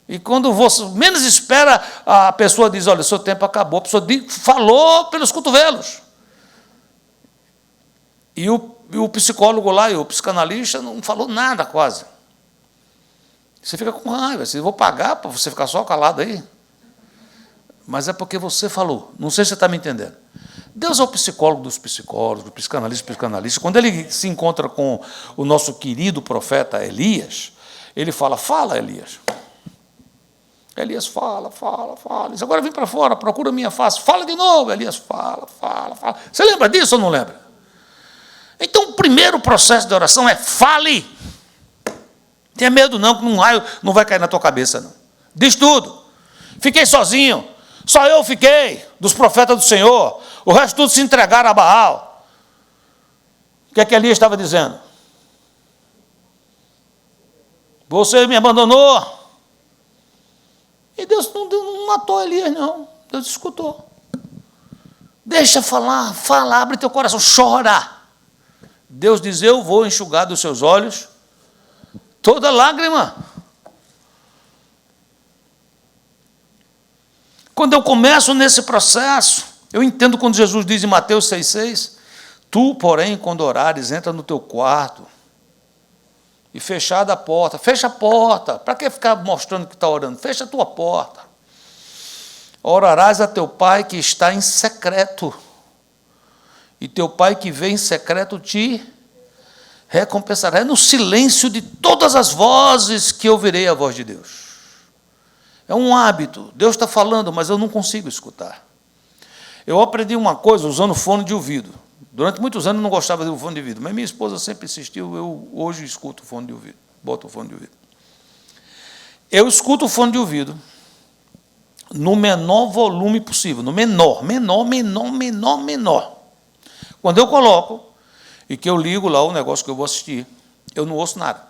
E quando você menos espera, a pessoa diz, olha, seu tempo acabou, a pessoa falou pelos cotovelos. E o psicólogo lá, e o psicanalista, não falou nada quase. Você fica com raiva, eu vou pagar para você ficar só calado aí. Mas é porque você falou, não sei se você está me entendendo. Deus é o psicólogo dos psicólogos, o psicanalista dos psicanalistas. Quando ele se encontra com o nosso querido profeta Elias, ele fala, Elias. Elias fala. Diz, agora vem para fora, procura a minha face. Fala de novo. Elias fala. Você lembra disso ou não lembra? Então, o primeiro processo de oração é fale. Tenha medo não, que um raio não vai cair na tua cabeça, não. Diz tudo. Fiquei sozinho. Só eu fiquei dos profetas do Senhor. O resto tudo se entregaram a Baal. O que é que Elias estava dizendo? Você me abandonou. E Deus não matou Elias, não. Deus escutou. Deixa falar, fala, abre teu coração, chora. Deus diz, eu vou enxugar dos seus olhos toda lágrima. Quando eu começo nesse processo, eu entendo quando Jesus diz em Mateus 6,6, tu, porém, quando orares, entra no teu quarto e fechada a porta. Fecha a porta. Para que ficar mostrando que está orando? Fecha a tua porta. Orarás a teu Pai que está em secreto. E teu Pai que vê em secreto te recompensará. É no silêncio de todas as vozes que ouvirei a voz de Deus. É um hábito. Deus está falando, mas eu não consigo escutar. Eu aprendi uma coisa usando fone de ouvido. Durante muitos anos eu não gostava de fone de ouvido, mas minha esposa sempre insistiu, eu hoje escuto o fone de ouvido. Boto o fone de ouvido. Eu escuto o fone de ouvido no menor volume possível, no menor. Quando eu coloco e que eu ligo lá o negócio que eu vou assistir, eu não ouço nada.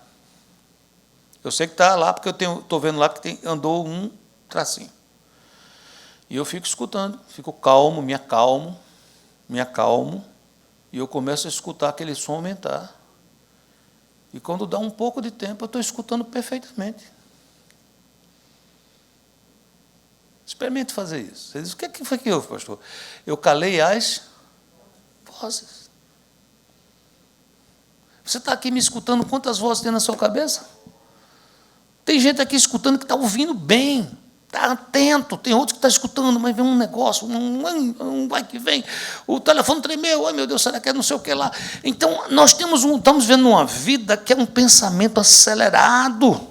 Eu sei que está lá, porque eu estou vendo lá que andou um tracinho. E eu fico escutando, fico calmo, me acalmo, e eu começo a escutar aquele som aumentar. E quando dá um pouco de tempo, eu estou escutando perfeitamente. Experimente fazer isso. Você diz, o que foi que houve, pastor? Eu calei as vozes. Você está aqui me escutando, quantas vozes tem na sua cabeça? Tem gente aqui escutando que está ouvindo bem, está atento. Tem outros que estão escutando, mas vem um negócio, um vai que vem. O telefone tremeu, ai meu Deus, será que é não sei o que lá? Então, nós estamos vendo uma vida que é um pensamento acelerado.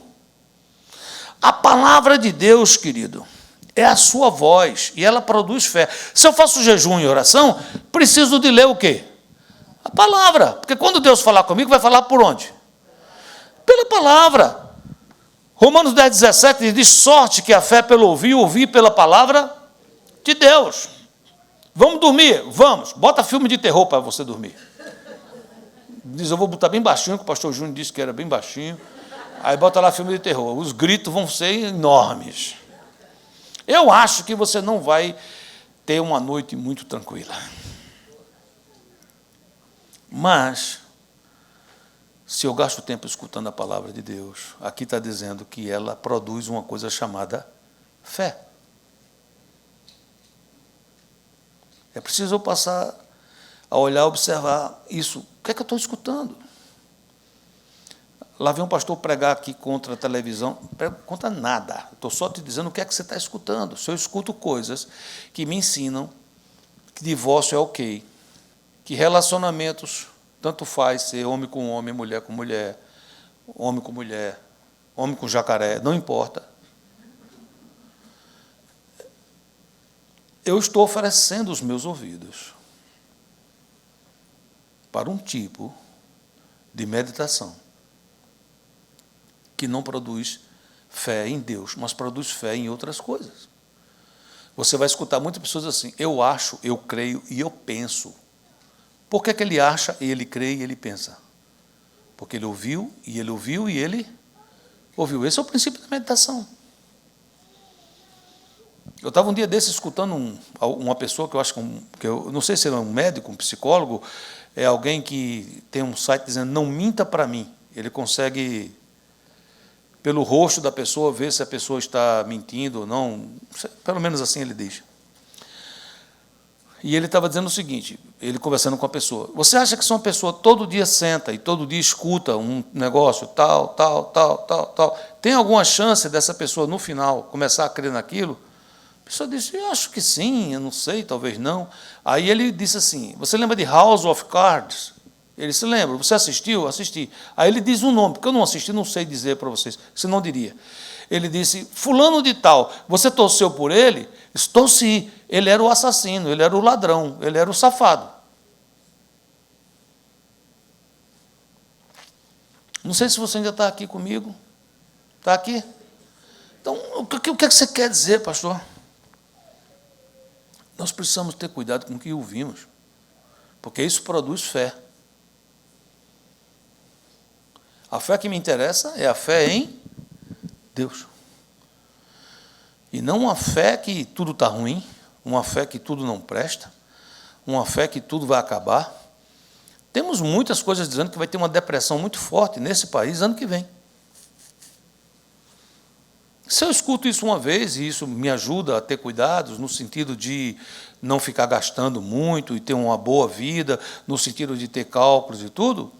A palavra de Deus, querido, é a sua voz, e ela produz fé. Se eu faço jejum e oração, preciso de ler o quê? A palavra. Porque quando Deus falar comigo, vai falar por onde? Pela palavra. Romanos 10,17 diz, de sorte que a fé pelo ouvir pela palavra de Deus. Vamos dormir? Vamos. Bota filme de terror para você dormir. Diz, eu vou botar bem baixinho, que o pastor Júnior disse que era bem baixinho. Aí bota lá filme de terror. Os gritos vão ser enormes. Eu acho que você não vai ter uma noite muito tranquila. Mas, se eu gasto tempo escutando a palavra de Deus, aqui está dizendo que ela produz uma coisa chamada fé. É preciso eu passar a olhar, observar isso. O que é que eu estou escutando? Lá vem um pastor pregar aqui contra a televisão, não prego contra nada. Estou só te dizendo o que é que você está escutando. Se eu escuto coisas que me ensinam que divórcio é ok, que relacionamentos tanto faz ser homem com homem, mulher com mulher, homem com jacaré, não importa. Eu estou oferecendo os meus ouvidos para um tipo de meditação que não produz fé em Deus, mas produz fé em outras coisas. Você vai escutar muitas pessoas assim, eu acho, eu creio e eu penso. Por que ele acha, ele crê e ele pensa? Porque ele ouviu e ele ouviu e ele ouviu. Esse é o princípio da meditação. Eu estava um dia desse escutando uma pessoa que eu acho que eu não sei se ele é um médico, um psicólogo, é alguém que tem um site dizendo, não minta para mim. Ele consegue, pelo rosto da pessoa, ver se a pessoa está mentindo ou não. Pelo menos assim ele diz. E ele estava dizendo o seguinte, ele conversando com a pessoa, você acha que se uma pessoa todo dia senta e todo dia escuta um negócio tal, tem alguma chance dessa pessoa, no final, começar a crer naquilo? A pessoa disse, eu acho que sim, eu não sei, talvez não. Aí ele disse assim, você lembra de House of Cards? Ele se lembra. Você assistiu? Assisti. Aí ele diz um nome, porque eu não assisti, não sei dizer para vocês, se não diria. Ele disse, fulano de tal, você torceu por ele? Torci. Ele era o assassino, ele era o ladrão, ele era o safado. Não sei se você ainda está aqui comigo. Está aqui? Então, o que é que você quer dizer, pastor? Nós precisamos ter cuidado com o que ouvimos, porque isso produz fé. A fé que me interessa é a fé em Deus. E não uma fé que tudo está ruim, uma fé que tudo não presta, uma fé que tudo vai acabar. Temos muitas coisas dizendo que vai ter uma depressão muito forte nesse país ano que vem. Se eu escuto isso uma vez, e isso me ajuda a ter cuidados, no sentido de não ficar gastando muito e ter uma boa vida, no sentido de ter cálculos e tudo,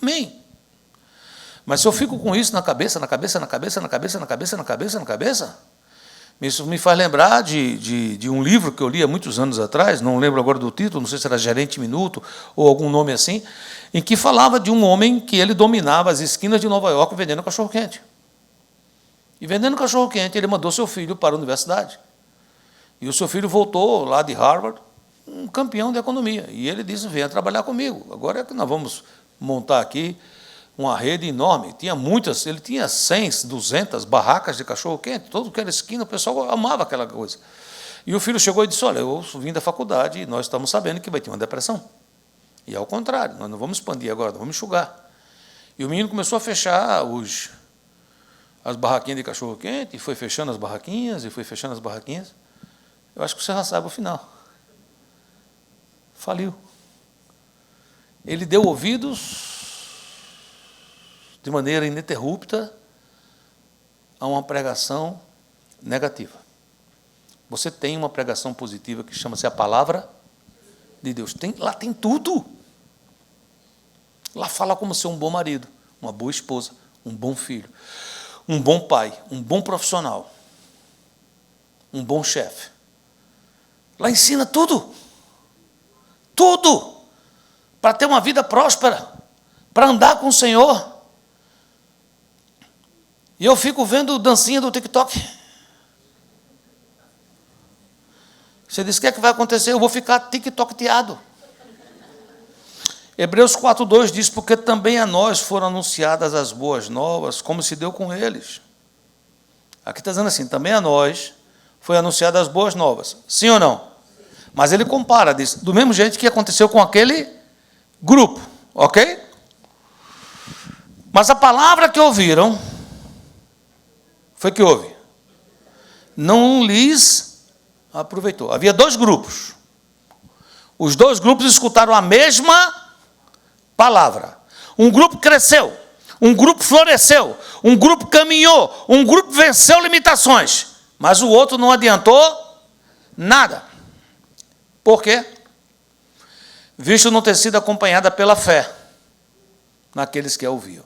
amém. Mas se eu fico com isso na cabeça, isso me faz lembrar de um livro que eu li há muitos anos atrás, não lembro agora do título, não sei se era Gerente Minuto ou algum nome assim, em que falava de um homem que ele dominava as esquinas de Nova York vendendo cachorro-quente. E vendendo cachorro-quente, ele mandou seu filho para a universidade. E o seu filho voltou lá de Harvard, um campeão de economia. E ele disse, venha trabalhar comigo. Agora é que nós vamos montar aqui uma rede enorme. Tinha muitas, ele tinha 100, 200 barracas de cachorro-quente, todo que era esquina, o pessoal amava aquela coisa. E o filho chegou e disse, olha, eu vim da faculdade e nós estamos sabendo que vai ter uma depressão. E ao contrário, nós não vamos expandir agora, nós vamos enxugar. E o menino começou a fechar as barraquinhas de cachorro-quente, e foi fechando as barraquinhas, e foi fechando as barraquinhas. Eu acho que você já sabe o final. Faliu. Ele deu ouvidos de maneira ininterrupta a uma pregação negativa. Você tem uma pregação positiva que chama-se a palavra de Deus. Lá tem tudo. Lá fala como ser um bom marido, uma boa esposa, um bom filho, um bom pai, um bom profissional, um bom chefe. Lá ensina tudo. Tudo. Para ter uma vida próspera, para andar com o Senhor. E eu fico vendo dancinha do TikTok. Você diz, o que é que vai acontecer? Eu vou ficar tiktoketeado. Hebreus 4,2 diz, porque também a nós foram anunciadas as boas novas, como se deu com eles. Aqui está dizendo assim, também a nós foi anunciadas as boas novas. Sim ou não? Mas ele compara, diz, do mesmo jeito que aconteceu com aquele grupo, ok? Mas a palavra que ouviram, foi que houve? Não lhes aproveitou. Havia dois grupos. Os dois grupos escutaram a mesma palavra. Um grupo cresceu, um grupo floresceu, um grupo caminhou, um grupo venceu limitações, mas o outro não adiantou nada. Por quê? Visto não ter sido acompanhada pela fé naqueles que a ouviam.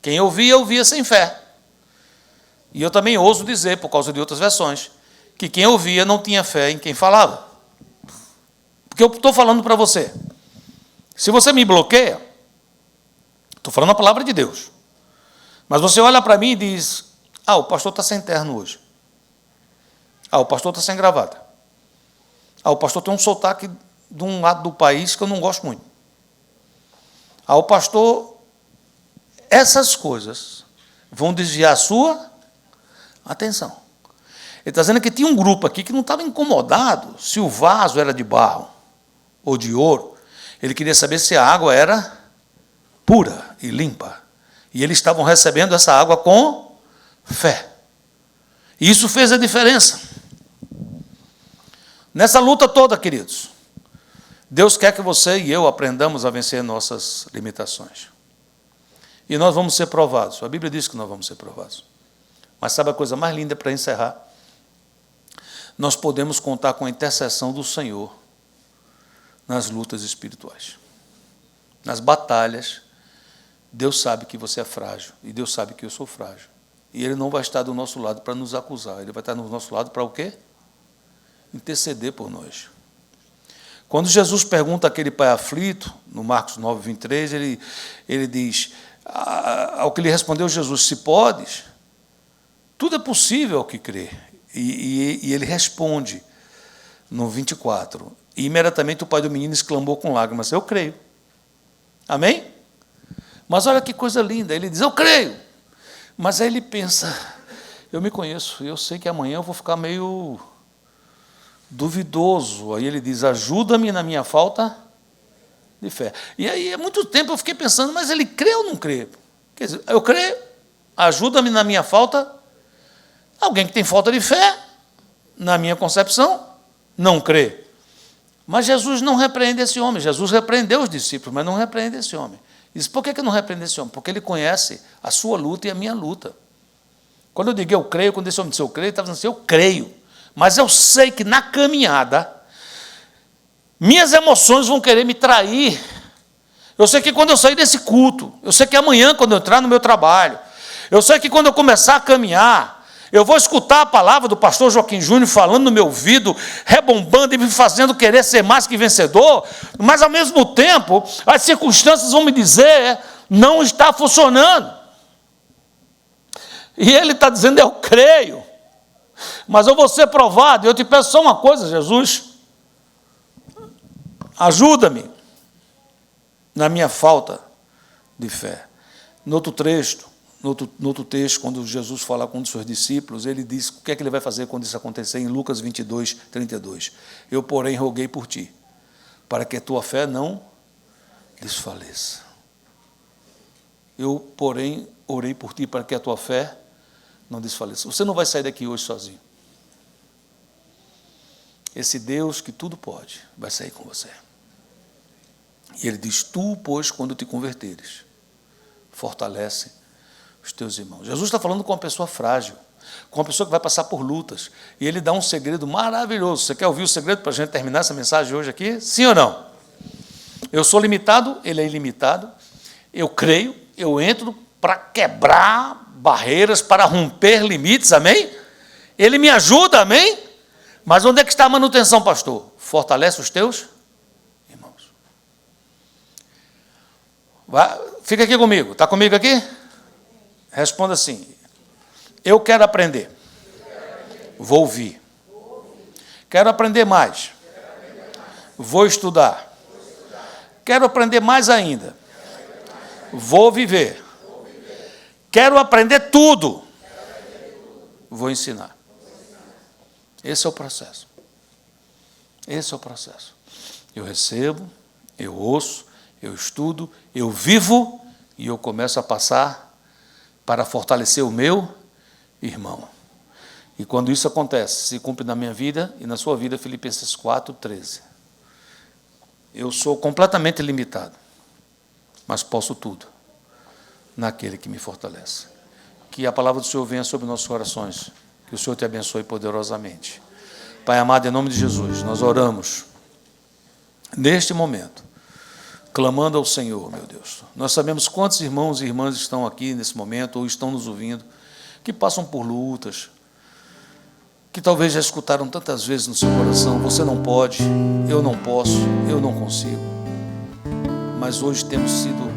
Quem ouvia, ouvia sem fé. E eu também ouso dizer, por causa de outras versões, que quem ouvia não tinha fé em quem falava. Porque eu estou falando para você. Se você me bloqueia, estou falando a palavra de Deus. Mas você olha para mim e diz, o pastor está sem terno hoje. O pastor está sem gravata. O pastor tem um sotaque de um lado do país que eu não gosto muito. O pastor, essas coisas vão desviar a sua atenção. Ele está dizendo que tinha um grupo aqui que não estava incomodado se o vaso era de barro ou de ouro. Ele queria saber se a água era pura e limpa. E eles estavam recebendo essa água com fé. E isso fez a diferença. Nessa luta toda, queridos, Deus quer que você e eu aprendamos a vencer nossas limitações. E nós vamos ser provados. A Bíblia diz que nós vamos ser provados. Mas sabe a coisa mais linda para encerrar? Nós podemos contar com a intercessão do Senhor nas lutas espirituais. Nas batalhas, Deus sabe que você é frágil, e Deus sabe que eu sou frágil. E Ele não vai estar do nosso lado para nos acusar, Ele vai estar do nosso lado para o quê? Interceder por nós. Quando Jesus pergunta àquele pai aflito, no Marcos 9, 23, ele diz, ao que lhe respondeu Jesus, se podes, tudo é possível ao que crê. E ele responde, no 24, e imediatamente o pai do menino exclamou com lágrimas, eu creio. Amém? Mas olha que coisa linda, ele diz, eu creio. Mas aí ele pensa, eu me conheço, eu sei que amanhã eu vou ficar meio duvidoso. Aí ele diz, ajuda-me na minha falta de fé. E aí, há muito tempo eu fiquei pensando, mas ele crê ou não crê? Quer dizer, eu creio, ajuda-me na minha falta. Alguém que tem falta de fé, na minha concepção, não crê. Mas Jesus não repreende esse homem. Jesus repreendeu os discípulos, mas não repreende esse homem. Diz, por que não repreende esse homem? Porque ele conhece a sua luta e a minha luta. Quando eu digo eu creio, quando esse homem disse eu creio, ele estava dizendo assim, eu creio. Mas eu sei que na caminhada, minhas emoções vão querer me trair. Eu sei que quando eu sair desse culto, eu sei que amanhã, quando eu entrar no meu trabalho, eu sei que quando eu começar a caminhar, eu vou escutar a palavra do pastor Joaquim Júnior falando no meu ouvido, rebombando e me fazendo querer ser mais que vencedor, mas ao mesmo tempo, as circunstâncias vão me dizer, não está funcionando. E ele está dizendo, eu creio, mas eu vou ser provado. Eu te peço só uma coisa, Jesus, ajuda-me na minha falta de fé. No outro trecho, no outro texto, quando Jesus fala com um dos seus discípulos, ele diz o que é que ele vai fazer quando isso acontecer, em Lucas 22, 32. Eu, porém, roguei por ti, para que a tua fé não desfaleça. Eu, porém, orei por ti, para que a tua fé não desfaleça. Você não vai sair daqui hoje sozinho. Esse Deus que tudo pode, vai sair com você. E ele diz, tu, pois, quando te converteres, fortalece os teus irmãos. Jesus está falando com uma pessoa frágil, com uma pessoa que vai passar por lutas, e ele dá um segredo maravilhoso. Você quer ouvir o segredo para a gente terminar essa mensagem hoje aqui? Sim ou não? Eu sou limitado, ele é ilimitado, eu creio, eu entro para quebrar barreiras, para romper limites, amém? Ele me ajuda, amém? Mas onde é que está a manutenção, pastor? Fortalece os teus irmãos. Fica aqui comigo, está comigo aqui? Responda assim, eu quero aprender, vou ouvir, quero aprender mais, vou estudar, quero aprender mais ainda, vou viver, quero aprender tudo, vou ensinar. Esse é o processo. Esse é o processo. Eu recebo, eu ouço, eu estudo, eu vivo e eu começo a passar para fortalecer o meu irmão. E quando isso acontece, se cumpre na minha vida e na sua vida, Filipenses 4, 13. Eu sou completamente limitado, mas posso tudo naquele que me fortalece. Que a palavra do Senhor venha sobre nossos corações, que o Senhor te abençoe poderosamente. Pai amado, em nome de Jesus, nós oramos neste momento, clamando ao Senhor, meu Deus. Nós sabemos quantos irmãos e irmãs estão aqui nesse momento, ou estão nos ouvindo, que passam por lutas, que talvez já escutaram tantas vezes no seu coração, você não pode, eu não posso, eu não consigo. Mas hoje temos sido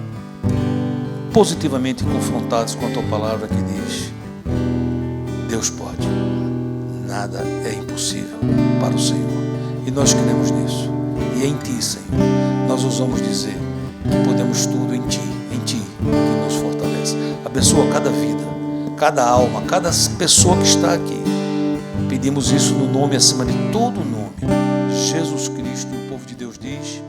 positivamente confrontados com a tua palavra que diz, Deus pode, nada é impossível para o Senhor. E nós cremos nisso. E em Ti, Senhor, nós ousamos dizer que podemos tudo em Ti que nos fortalece. Abençoa cada vida, cada alma, cada pessoa que está aqui. Pedimos isso no nome acima de todo nome, Jesus Cristo. E o povo de Deus diz...